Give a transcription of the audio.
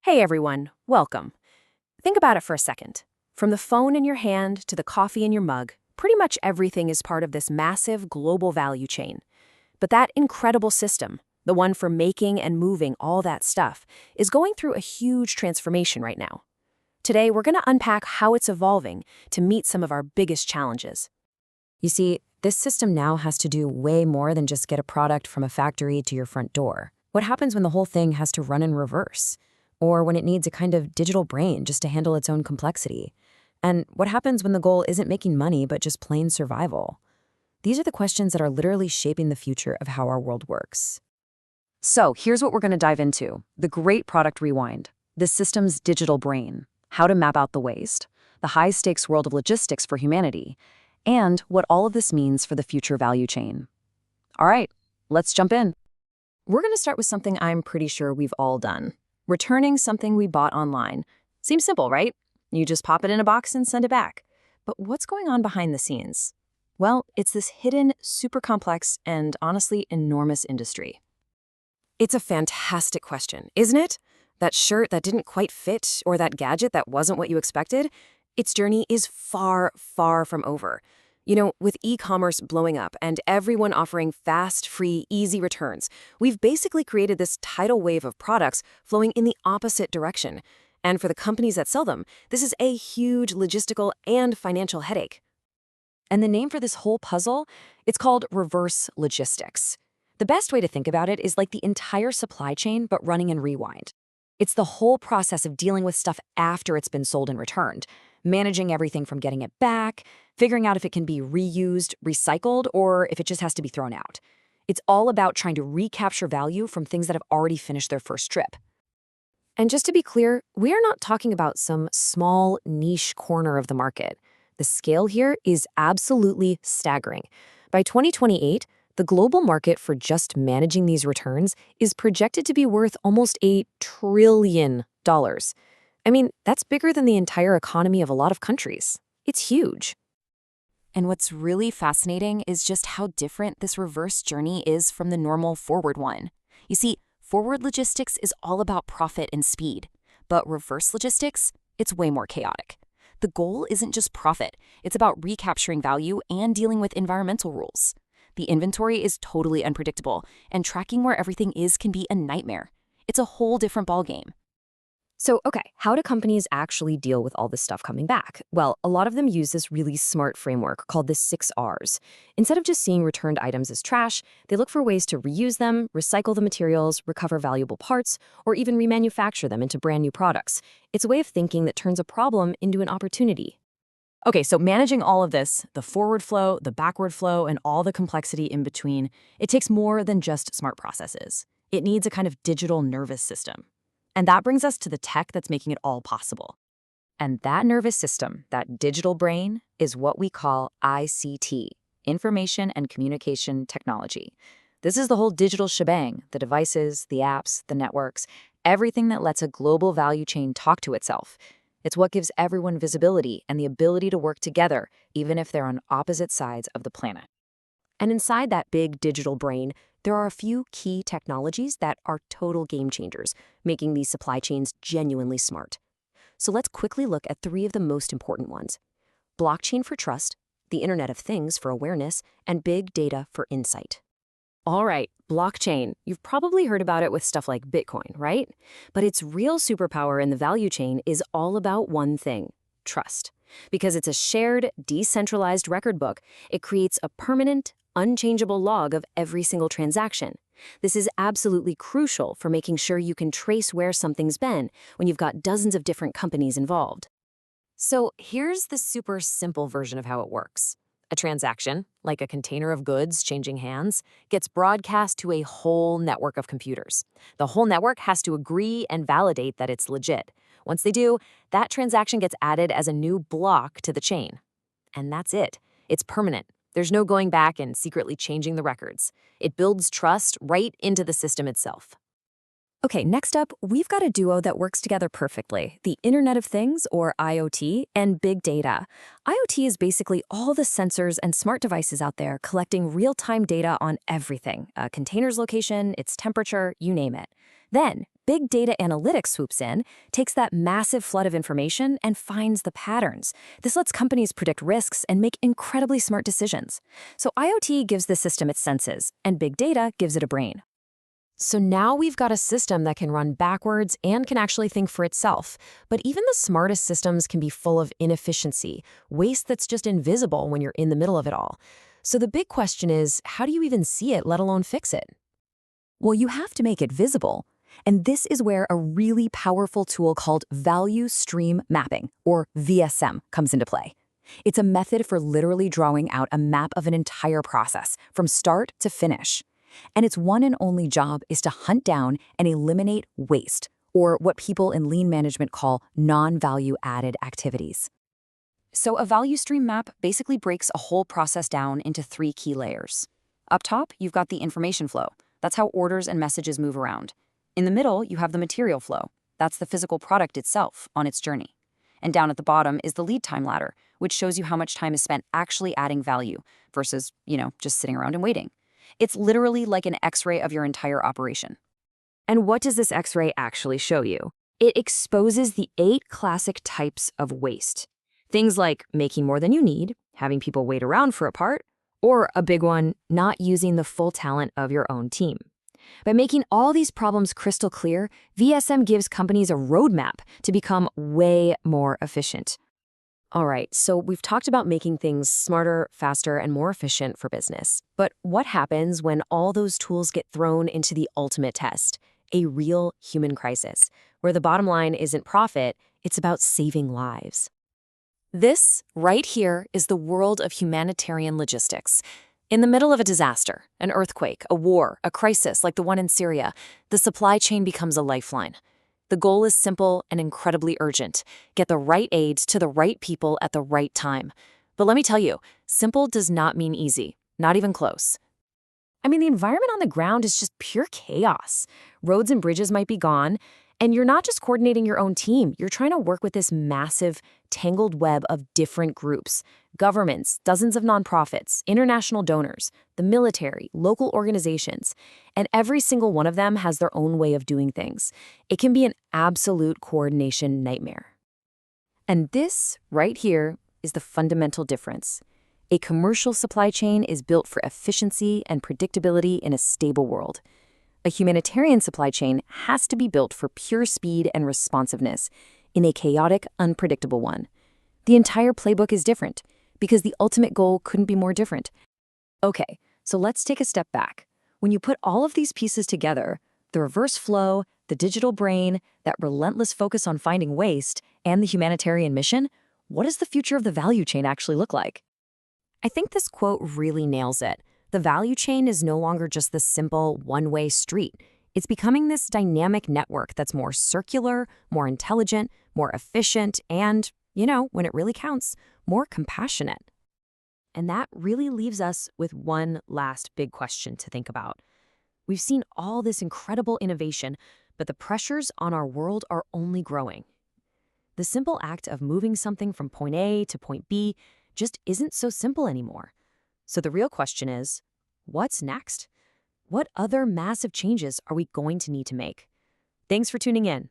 Hey everyone, welcome. Think about it for a second. From the phone in your hand to the coffee in your mug, pretty much everything is part of this massive global value chain. But that incredible system, the one for making and moving all that stuff, is going through a huge transformation right now. Today, we're going to unpack how it's evolving to meet some of our biggest challenges. You see, this system now has to do way more than just get a product from a factory to your front door. What happens when the whole thing has to run in reverse? Or when it needs a kind of digital brain just to handle its own complexity? And what happens when the goal isn't making money but just plain survival? These are the questions that are literally shaping the future of how our world works. So here's what we're going to dive into: the Great Product Rewind, the system's digital brain, how to map out the waste, the high-stakes world of logistics for humanity, and what all of this means for the future value chain. All right, let's jump in. We're going to start with something I'm pretty sure we've all done: returning something we bought online. Seems simple, right? You just pop it in a box and send it back. But what's going on behind the scenes? Well, it's this hidden, super complex, and honestly enormous industry. It's a fantastic question, isn't it? That shirt that didn't quite fit, or that gadget that wasn't what you expected, its journey is far, far from over. With e-commerce blowing up and everyone offering fast, free, easy returns, we've basically created this tidal wave of products flowing in the opposite direction. And for the companies that sell them, this is a huge logistical and financial headache. And the name for this whole puzzle? It's called reverse logistics. The best way to think about it is like the entire supply chain, but running in rewind. It's the whole process of dealing with stuff after it's been sold and returned, managing everything from getting it back, figuring out if it can be reused, recycled, or if it just has to be thrown out. It's all about trying to recapture value from things that have already finished their first trip. And just to be clear, we are not talking about some small niche corner of the market. The scale here is absolutely staggering. By 2028, the global market for just managing these returns is projected to be worth almost $1 trillion. I mean, that's bigger than the entire economy of a lot of countries. It's huge. And what's really fascinating is just how different this reverse journey is from the normal forward one. You see, forward logistics is all about profit and speed, but reverse logistics, it's way more chaotic. The goal isn't just profit, it's about recapturing value and dealing with environmental rules. The inventory is totally unpredictable, and tracking where everything is can be a nightmare. It's a whole different ballgame. So, okay, how do companies actually deal with all this stuff coming back? Well, a lot of them use this really smart framework called the 6Rs. Instead of just seeing returned items as trash, they look for ways to reuse them, recycle the materials, recover valuable parts, or even remanufacture them into brand new products. It's a way of thinking that turns a problem into an opportunity. Okay, so managing all of this, the forward flow, the backward flow, and all the complexity in between, it takes more than just smart processes. It needs a kind of digital nervous system. And that brings us to the tech that's making it all possible. And that nervous system, that digital brain, is what we call ICT, Information and Communication Technology. This is the whole digital shebang: the devices, the apps, the networks, everything that lets a global value chain talk to itself. It's what gives everyone visibility and the ability to work together, even if they're on opposite sides of the planet. And inside that big digital brain, there are a few key technologies that are total game changers, making these supply chains genuinely smart. So let's quickly look at 3 of the most important ones: blockchain for trust, the Internet of Things for awareness, and big data for insight. All right, blockchain. You've probably heard about it with stuff like Bitcoin, right? But its real superpower in the value chain is all about one thing: trust. Because it's a shared, decentralized record book, it creates a permanent, unchangeable log of every single transaction. This is absolutely crucial for making sure you can trace where something's been when you've got dozens of different companies involved. So here's the super simple version of how it works. A transaction, like a container of goods changing hands, gets broadcast to a whole network of computers. The whole network has to agree and validate that it's legit. Once they do, that transaction gets added as a new block to the chain. And that's it. It's permanent. There's no going back and secretly changing the records. It builds trust right into the system itself. Okay, next up, we've got a duo that works together perfectly: the Internet of Things, or IoT, and big data. IoT is basically all the sensors and smart devices out there collecting real-time data on everything: a container's location, its temperature, you name it. Then, Big data analytics swoops in, takes that massive flood of information, and finds the patterns. This lets companies predict risks and make incredibly smart decisions. So IoT gives the system its senses, and big data gives it a brain. So now we've got a system that can run backwards and can actually think for itself. But even the smartest systems can be full of inefficiency, waste that's just invisible when you're in the middle of it all. So the big question is, how do you even see it, let alone fix it? Well, you have to make it visible. And this is where a really powerful tool called value stream mapping, or VSM, comes into play. It's a method for literally drawing out a map of an entire process, from start to finish. And its one and only job is to hunt down and eliminate waste, or what people in lean management call non-value added activities. So a value stream map basically breaks a whole process down into 3 key layers. Up top, you've got the information flow. That's how orders and messages move around. In the middle, you have the material flow. That's the physical product itself on its journey. And down at the bottom is the lead time ladder, which shows you how much time is spent actually adding value versus, just sitting around and waiting. It's literally like an X-ray of your entire operation. And what does this X-ray actually show you? It exposes the 8 classic types of waste. Things like making more than you need, having people wait around for a part, or a big one, not using the full talent of your own team. By making all these problems crystal clear, VSM gives companies a roadmap to become way more efficient. All right, so we've talked about making things smarter, faster, and more efficient for business. But what happens when all those tools get thrown into the ultimate test, a real human crisis, where the bottom line isn't profit, it's about saving lives? This, right here, is the world of humanitarian logistics. In the middle of a disaster, an earthquake, a war, a crisis like the one in Syria, the supply chain becomes a lifeline. The goal is simple and incredibly urgent. Get the right aid to the right people at the right time. But let me tell you, simple does not mean easy, not even close. I mean, the environment on the ground is just pure chaos. Roads and bridges might be gone, and you're not just coordinating your own team. You're trying to work with this massive, tangled web of different groups. Governments, dozens of nonprofits, international donors, the military, local organizations, and every single one of them has their own way of doing things. It can be an absolute coordination nightmare. And this, right here, is the fundamental difference. A commercial supply chain is built for efficiency and predictability in a stable world. A humanitarian supply chain has to be built for pure speed and responsiveness in a chaotic, unpredictable one. The entire playbook is different because the ultimate goal couldn't be more different. Okay, so let's take a step back. When you put all of these pieces together, the reverse flow, the digital brain, that relentless focus on finding waste, and the humanitarian mission, what does the future of the value chain actually look like? I think this quote really nails it. The value chain is no longer just this simple one-way street. It's becoming this dynamic network that's more circular, more intelligent, more efficient, and, when it really counts, more compassionate. And that really leaves us with one last big question to think about. We've seen all this incredible innovation, but the pressures on our world are only growing. The simple act of moving something from point A to point B just isn't so simple anymore. So the real question is, what's next? What other massive changes are we going to need to make? Thanks for tuning in.